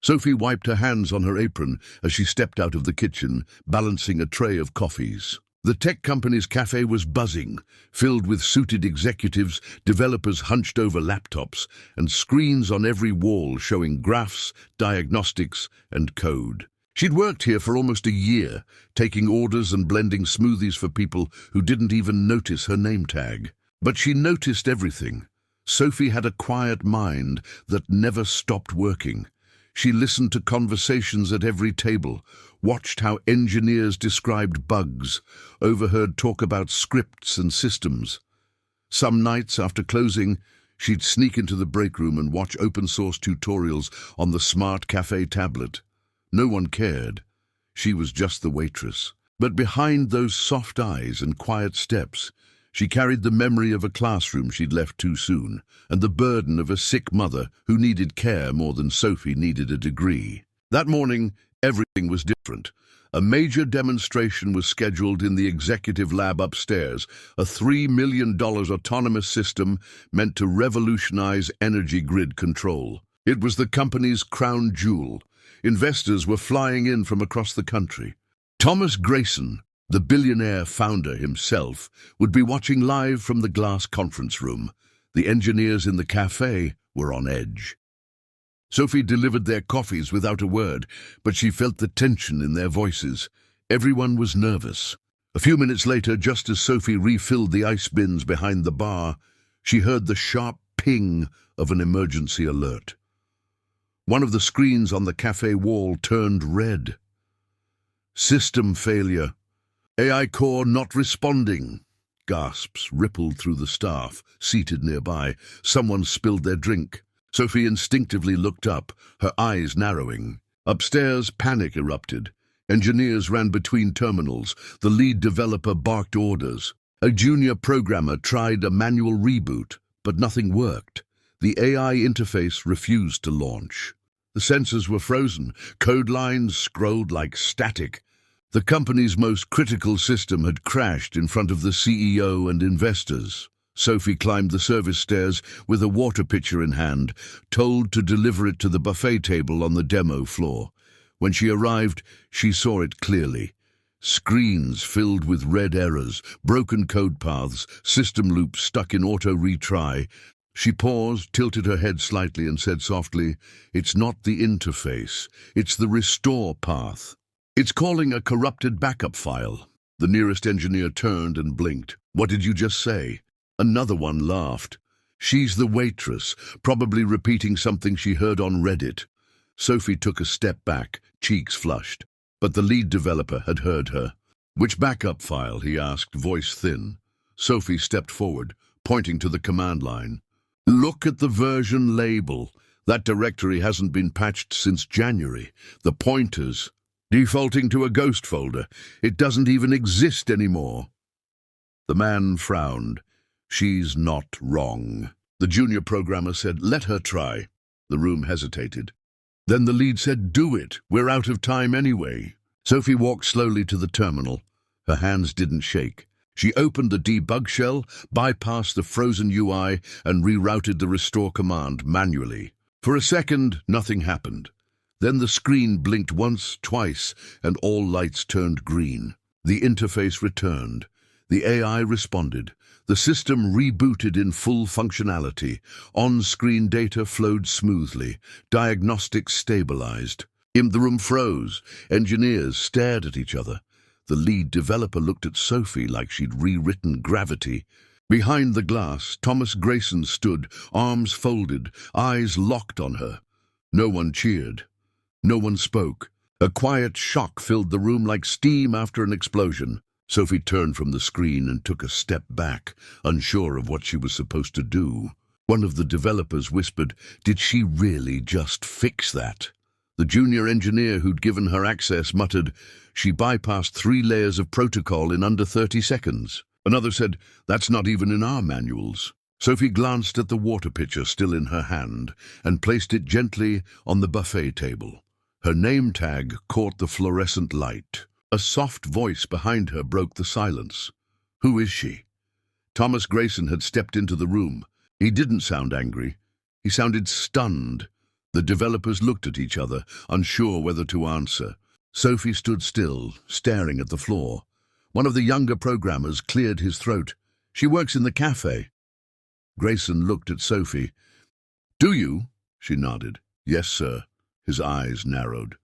Sophie wiped her hands on her apron as she stepped out of the kitchen, balancing a tray of coffees. The tech company's cafe was buzzing, filled with suited executives, developers hunched over laptops, and screens on every wall showing graphs, diagnostics, and code. She'd worked here for almost a year, taking orders and blending smoothies for people who didn't even notice her name tag. But she noticed everything. Sophie had a quiet mind that never stopped working. She listened to conversations at every table, watched how engineers described bugs, overheard talk about scripts and systems. Some nights after closing, she'd sneak into the break room and watch open-source tutorials on the smart cafe tablet. No one cared. She was just the waitress. But behind those soft eyes and quiet steps, she carried the memory of a classroom she'd left too soon, and the burden of a sick mother who needed care more than Sophie needed a degree. That morning, everything was different. A major demonstration was scheduled in the executive lab upstairs, a $3 million autonomous system meant to revolutionize energy grid control. It was the company's crown jewel. Investors were flying in from across the country. Thomas Grayson, the billionaire founder himself, would be watching live from the glass conference room. The engineers in the cafe were on edge. Sophie delivered their coffees without a word, but she felt the tension in their voices. Everyone was nervous. A few minutes later, just as Sophie refilled the ice bins behind the bar, she heard the sharp ping of an emergency alert. One of the screens on the cafe wall turned red. System failure. AI core not responding. Gasps rippled through the staff, seated nearby. Someone spilled their drink. Sophie instinctively looked up, her eyes narrowing. Upstairs, panic erupted. Engineers ran between terminals. The lead developer barked orders. A junior programmer tried a manual reboot, but nothing worked. The AI interface refused to launch. The sensors were frozen. Code lines scrolled like static. The company's most critical system had crashed in front of the CEO and investors. Sophie climbed the service stairs with a water pitcher in hand, told to deliver it to the buffet table on the demo floor. When she arrived, she saw it clearly. Screens filled with red errors, broken code paths, system loops stuck in auto-retry. She paused, tilted her head slightly and said softly, "It's not the interface, it's the restore path. It's calling a corrupted backup file." The nearest engineer turned and blinked. "What did you just say?" Another one laughed. "She's the waitress, probably repeating something she heard on Reddit." Sophie took a step back, cheeks flushed. But the lead developer had heard her. "Which backup file?" he asked, voice thin. Sophie stepped forward, pointing to the command line. "Look at the version label. That directory hasn't been patched since January. The pointer's defaulting to a ghost folder. It doesn't even exist anymore." The man frowned. "She's not wrong." The junior programmer said, "Let her try." The room hesitated. Then the lead said, "Do it. We're out of time anyway." Sophie walked slowly to the terminal. Her hands didn't shake. She opened the debug shell, bypassed the frozen UI, and rerouted the restore command manually. For a second, nothing happened. Then the screen blinked once, twice, and all lights turned green. The interface returned. The AI responded. The system rebooted in full functionality. On-screen data flowed smoothly. Diagnostics stabilized. The room froze. Engineers stared at each other. The lead developer looked at Sophie like she'd rewritten gravity. Behind the glass, Thomas Grayson stood, arms folded, eyes locked on her. No one cheered. No one spoke. A quiet shock filled the room like steam after an explosion. Sophie turned from the screen and took a step back, unsure of what she was supposed to do. One of the developers whispered, "Did she really just fix that?" The junior engineer who'd given her access muttered, "She bypassed 3 layers of protocol in under 30 seconds. Another said, "That's not even in our manuals." Sophie glanced at the water pitcher still in her hand and placed it gently on the buffet table. Her name tag caught the fluorescent light. A soft voice behind her broke the silence. "Who is she?" Thomas Grayson had stepped into the room. He didn't sound angry. He sounded stunned. The developers looked at each other, unsure whether to answer. Sophie stood still, staring at the floor. One of the younger programmers cleared his throat. "She works in the cafe." Grayson looked at Sophie. "Do you?" She nodded. "Yes, sir." His eyes narrowed.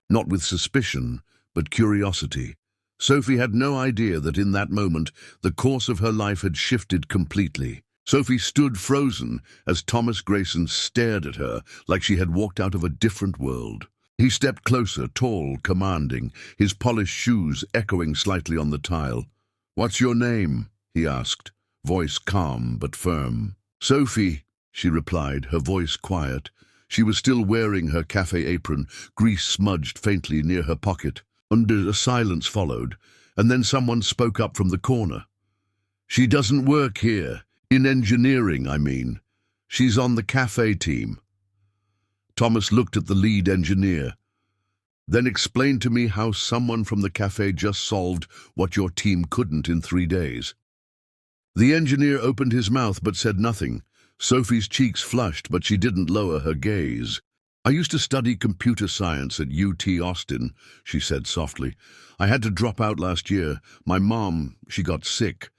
Not with suspicion, but curiosity. Sophie had no idea that in that moment the course of her life had shifted completely. Sophie stood frozen as Thomas Grayson stared at her like she had walked out of a different world. He stepped closer, tall, commanding, his polished shoes echoing slightly on the tile. "What's your name?" he asked, voice calm but firm. "Sophie," she replied, her voice quiet. She was still wearing her cafe apron, grease smudged faintly near her pocket. A silence followed, and then someone spoke up from the corner. "She doesn't work here. In engineering, I mean. She's on the cafe team." Thomas looked at the lead engineer. "Then explain to me how someone from the cafe just solved what your team couldn't in 3 days." The engineer opened his mouth but said nothing. Sophie's cheeks flushed, but she didn't lower her gaze. "I used to study computer science at UT Austin," she said softly. "I had to drop out last year. My mom, she got sick.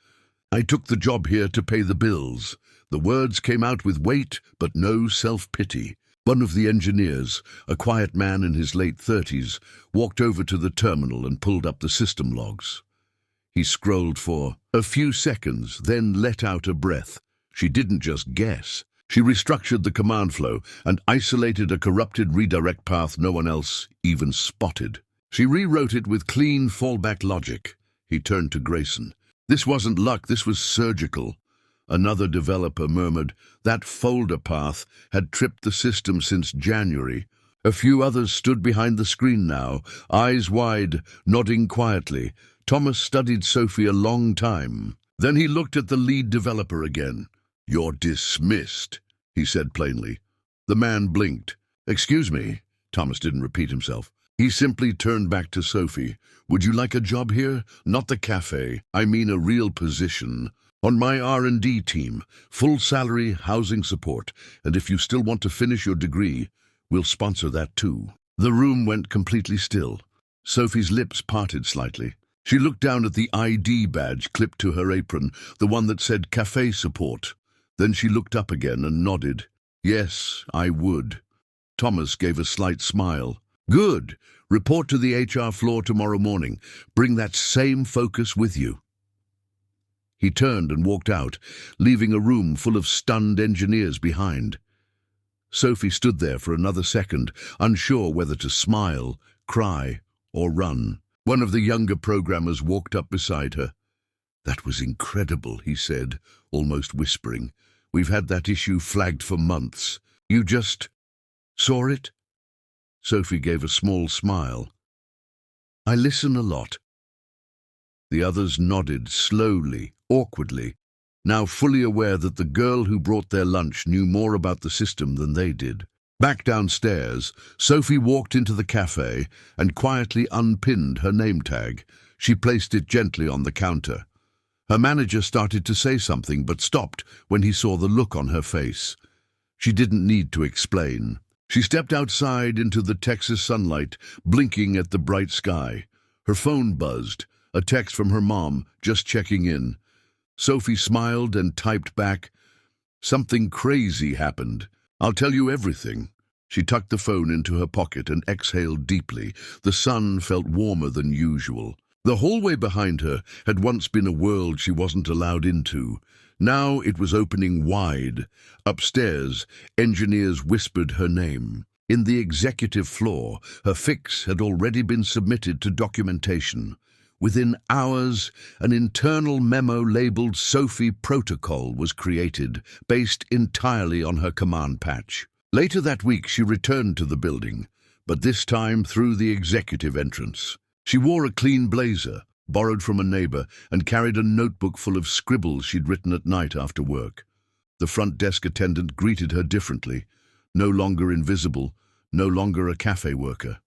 I took the job here to pay the bills." The words came out with weight, but no self-pity. One of the engineers, a quiet man in his late 30s, walked over to the terminal and pulled up the system logs. He scrolled for a few seconds, then let out a breath. She didn't just guess. She restructured the command flow and isolated a corrupted redirect path no one else even spotted. She rewrote it with clean fallback logic. He turned to Grayson. "This wasn't luck, this was surgical." Another developer murmured. That folder path had tripped the system since January. A few others stood behind the screen now, eyes wide, nodding quietly. Thomas studied Sophie a long time. Then he looked at the lead developer again. "You're dismissed," he said plainly. The man blinked. "Excuse me." Thomas didn't repeat himself. He simply turned back to Sophie. "Would you like a job here? Not the cafe. I mean a real position. On my R&D team, full salary, housing support, and if you still want to finish your degree, we'll sponsor that too." The room went completely still. Sophie's lips parted slightly. She looked down at the ID badge clipped to her apron, the one that said Cafe Support. Then she looked up again and nodded. "Yes, I would." Thomas gave a slight smile. "Good. Report to the HR floor tomorrow morning. Bring that same focus with you." He turned and walked out, leaving a room full of stunned engineers behind. Sophie stood there for another second, unsure whether to smile, cry, or run. One of the younger programmers walked up beside her. "That was incredible," he said, almost whispering. "We've had that issue flagged for months. You just saw it?" Sophie gave a small smile. "I listen a lot." The others nodded, slowly, awkwardly, now fully aware that the girl who brought their lunch knew more about the system than they did. Back downstairs, Sophie walked into the cafe and quietly unpinned her name tag. She placed it gently on the counter. Her manager started to say something but stopped when he saw the look on her face. She didn't need to explain. She stepped outside into the Texas sunlight, blinking at the bright sky. Her phone buzzed, a text from her mom, just checking in. Sophie smiled and typed back, "Something crazy happened. I'll tell you everything." She tucked the phone into her pocket and exhaled deeply. The sun felt warmer than usual. The hallway behind her had once been a world she wasn't allowed into. Now it was opening wide. Upstairs, engineers whispered her name. In the executive floor, her fix had already been submitted to documentation. Within hours, an internal memo labeled Sophie Protocol was created, based entirely on her command patch. Later that week, she returned to the building, but this time through the executive entrance. She wore a clean blazer, borrowed from a neighbor, and carried a notebook full of scribbles she'd written at night after work. The front desk attendant greeted her differently, no longer invisible, no longer a cafe worker.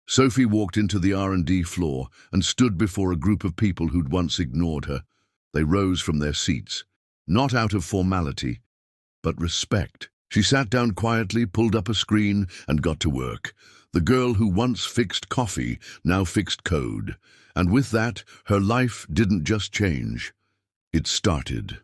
Sophie walked into the R&D floor and stood before a group of people who'd once ignored her. They rose from their seats, not out of formality, but respect. She sat down quietly, pulled up a screen, and got to work. The girl who once fixed coffee now fixed code. And with that, her life didn't just change. It started.